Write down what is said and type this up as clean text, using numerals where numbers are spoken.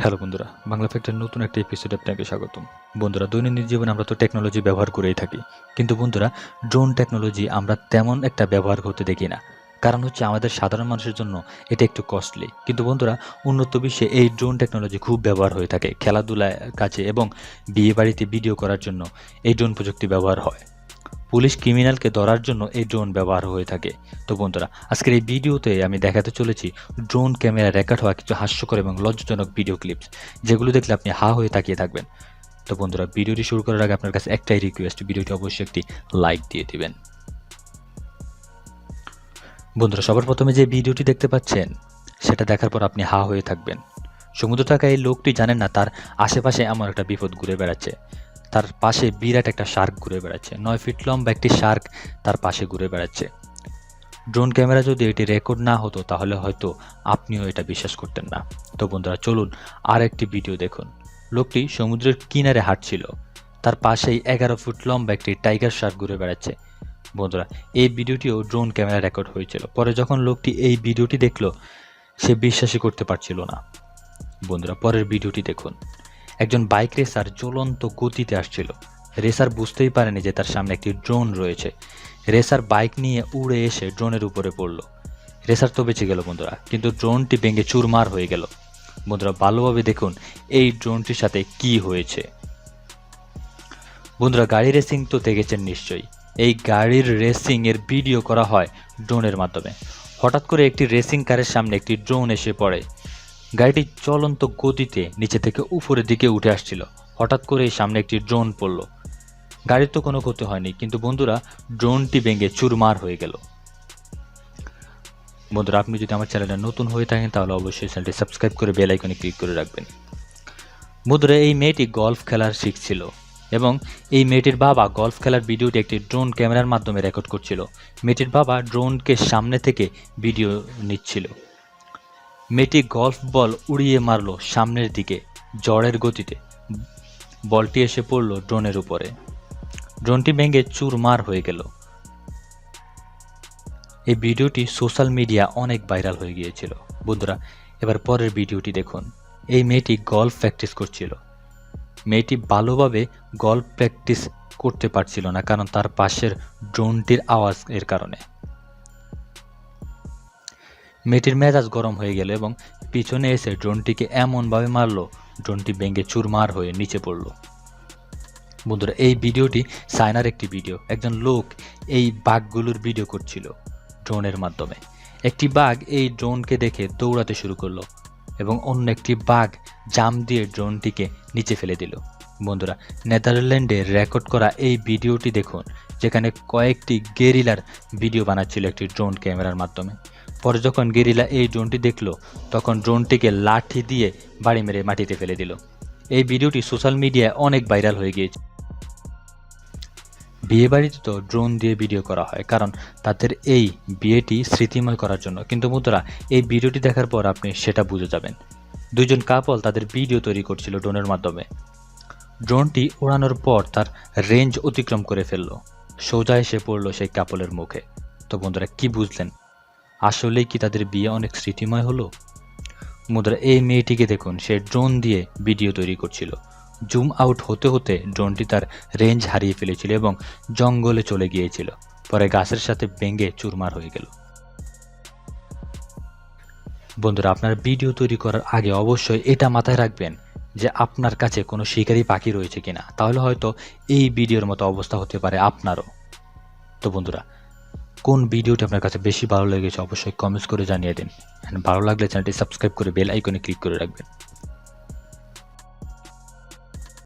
Hello বন্ধুরা, বাংলা ফ্যাক্টের নতুন একটা এপিসোডে আপনাকে স্বাগতম। বন্ধুরা, দৈনন্দিন জীবনে আমরা তো টেকনোলজি ব্যবহার করেই থাকি, কিন্তু বন্ধুরা ড্রোন টেকনোলজি আমরা তেমন একটা ব্যবহার করতে দেখি না। কারণ হচ্ছে আমাদের সাধারণ মানুষের জন্য এটা একটু কস্টলি। কিন্তু বন্ধুরা, উন্নত বিশ্বে এই ড্রোন টেকনোলজি খুব ব্যবহার হয়ে থাকে খেলাধুলার কাজে এবং বিয়ে বাড়িতে ভিডিও করার জন্য এই ড্রোন প্রযুক্তি ব্যবহার হয়। পুলিশ ক্রিমিনালকে ধরার জন্য এই ড্রোন ব্যবহার হয়ে থাকে। তো বন্ধুরা, আজকের এই ভিডিওতে আমি দেখাতে চলেছি ড্রোন ক্যামেরা রেকর্ড হওয়া কিছু হাস্যকর এবং লজ্জাজনক ভিডিও ক্লিপস, যেগুলো দেখলে আপনি হা হয়ে তাকিয়ে থাকবেন। তো বন্ধুরা, ভিডিওটি শুরু করার আগে আপনার কাছে একটাই রিকোয়েস্ট, ভিডিওটি অবশ্যই একটি লাইক দিয়ে দিবেন। বন্ধুরা, সবার প্রথমে যে ভিডিওটি দেখতে পাচ্ছেন সেটা দেখার পর আপনি হা হয়ে থাকবেন। সমুদ্র থাকা এই লোকটি জানেন না তার আশেপাশে এমন একটা বিপদ ঘুরে বেড়াচ্ছে। তার পাশে বিরাট একটা শার্ক ঘুরে বেড়াচ্ছে, 9 ফিট লম্বা একটি শার্ক তার পাশে ঘুরে বেড়াচ্ছে। ড্রোন ক্যামেরা যদি এটি রেকর্ড না হতো তাহলে হয়তো আপনিও এটা বিশ্বাস করতেন না। তো বন্ধুরা, চলুন আর একটি ভিডিও দেখুন। লোকটি সমুদ্রের কিনারে হাঁটছিল, তার পাশেই 11 ফুট লম্বা একটি টাইগার শার্ক ঘুরে বেড়াচ্ছে। বন্ধুরা, এই ভিডিওটিও ড্রোন ক্যামেরা রেকর্ড হয়েছিল। পরে যখন লোকটি এই ভিডিওটি দেখলো, সে বিশ্বাসই করতে পারছিল না। বন্ধুরা, পরের ভিডিওটি দেখুন। একজন বাইক রেসার জ্বলন্ত গতিতে আসছিল। রেসার বুঝতেই পারেনি যে তার সামনে একটি ড্রোন রয়েছে। রেসার বাইক নিয়ে উড়ে এসে ড্রোনের উপরে পড়ল। রেসার তো বেঁচে গেল বন্ধুরা, কিন্তু ড্রোনটি ভেঙে চুরমার হয়ে গেল। বন্ধুরা, ভালোভাবে দেখুন এই ড্রোনটির সাথে কি হয়েছে। বন্ধুরা, গাড়ি রেসিং তো দেখেছেন নিশ্চয়ই। এই গাড়ির রেসিং এর ভিডিও করা হয় ড্রোনের মাধ্যমে। হঠাৎ করে একটি রেসিং কারের সামনে একটি ড্রোন এসে পড়ে। গাড়িটি চলন্ত গতিতে নিচে থেকে উপরের দিকে উঠে আসছিল। হঠাৎ করে সামনে একটি ড্রোন পড়ল। গাড়ির তো কোনো ক্ষতি হয়নি, কিন্তু বন্ধুরা ড্রোনটি ভেঙে চুরমার হয়ে গেল। বন্ধুরা, আপনি যদি আমার চ্যানেলে নতুন হয়ে থাকেন তাহলে অবশ্যই চ্যানেলটি সাবস্ক্রাইব করে বেল আইকনে ক্লিক করে রাখবেন। বন্ধুরা, এই মেয়েটি গলফ খেলার শিখছিল এবং এই মেয়েটির বাবা গলফ খেলার ভিডিওটি একটি ড্রোন ক্যামেরার মাধ্যমে রেকর্ড করছিল। মেয়েটির বাবা ড্রোনকে সামনে থেকে ভিডিও নিচ্ছিল। মেয়েটি গলফ বল উড়িয়ে মারল সামনের দিকে ঝড়ের গতিতে। বলটি এসে পড়ল ড্রোনের উপরে। ড্রোনটি ভেঙে চুরমার হয়ে গেল। এই ভিডিওটি সোশ্যাল মিডিয়া অনেক ভাইরাল হয়ে গিয়েছিল। বন্ধুরা, এবার পরের ভিডিওটি দেখুন। এই মেয়েটি গলফ প্র্যাকটিস করছিল। মেয়েটি ভালোভাবে গলফ প্র্যাকটিস করতে পারছিল না, কারণ তার পাশের ড্রোনটির আওয়াজ এর কারণে। মেয়েটির মেজাজ গরম হয়ে গেল এবং পিছনে এসে ড্রোনটিকে এমনভাবে মারল, ড্রোনটি ভেঙে চুরমার হয়ে নিচে পড়ল। বন্ধুরা, এই ভিডিওটি চায়নার একটি ভিডিও। একজন লোক এই বাঘগুলোর ভিডিও করছিল ড্রোনের মাধ্যমে। একটি বাঘ এই ড্রোনকে দেখে দৌড়াতে শুরু করলো এবং অন্য একটি বাঘ জাম্প দিয়ে ড্রোনটিকে নিচে ফেলে দিল। বন্ধুরা, নেদারল্যান্ডে রেকর্ড করা এই ভিডিওটি দেখুন, যেখানে কয়েকটি গেরিলার ভিডিও বানাচ্ছিল একটি ড্রোন ক্যামেরার মাধ্যমে। পরে যখন গেরিলা এই ড্রোনটি দেখলো, তখন ড্রোনটিকে লাঠি দিয়ে বাড়ি মেরে মাটিতে ফেলে দিল। এই ভিডিওটি সোশ্যাল মিডিয়ায় অনেক ভাইরাল হয়ে গিয়েছে। বিয়ে বাড়িতে তো ড্রোন দিয়ে ভিডিও করা হয়, কারণ তাদের এই বিয়েটি স্মৃতিময় করার জন্য। কিন্তু বন্ধুরা, এই ভিডিওটি দেখার পর আপনি সেটা বুঝে যাবেন। দুজন কাপল তাদের ভিডিও তৈরি করছিল ড্রোনের মাধ্যমে। ড্রোনটি ওড়ানোর পর তার রেঞ্জ অতিক্রম করে ফেললো, সোজা এসে পড়লো সেই কাপলের মুখে। তো বন্ধুরা, কি বুঝলেন? আসলেই কি তাদের বিয়ে অনেক স্মৃতিময় হলো? বন্ধুরা, এই মেয়েটিকে দেখুন, সে ড্রোন দিয়ে ভিডিও তৈরি করছিল। জুম আউট হতে হতে ড্রোনটি তার রেঞ্জ হারিয়ে ফেলেছিল এবং জঙ্গলে চলে গিয়েছিল। পরে গাছের সাথে ভেঙে চুরমার হয়ে গেল। বন্ধুরা, আপনার ভিডিও তৈরি করার আগে অবশ্যই এটা মাথায় রাখবেন যে আপনার কাছে কোনো শিকারী পাখি রয়েছে কিনা, তাহলে হয়তো এই ভিডিওর মতো অবস্থা হতে পারে আপনারও। তো বন্ধুরা, কোন ভিডিওটি আপনার কাছে বেশি ভালো লেগেছে অবশ্যই কমেন্টস করে জানিয়ে দিন। ভালো লাগলে চ্যানেলটি সাবস্ক্রাইব করে বেল আইকনে ক্লিক করে রাখবেন।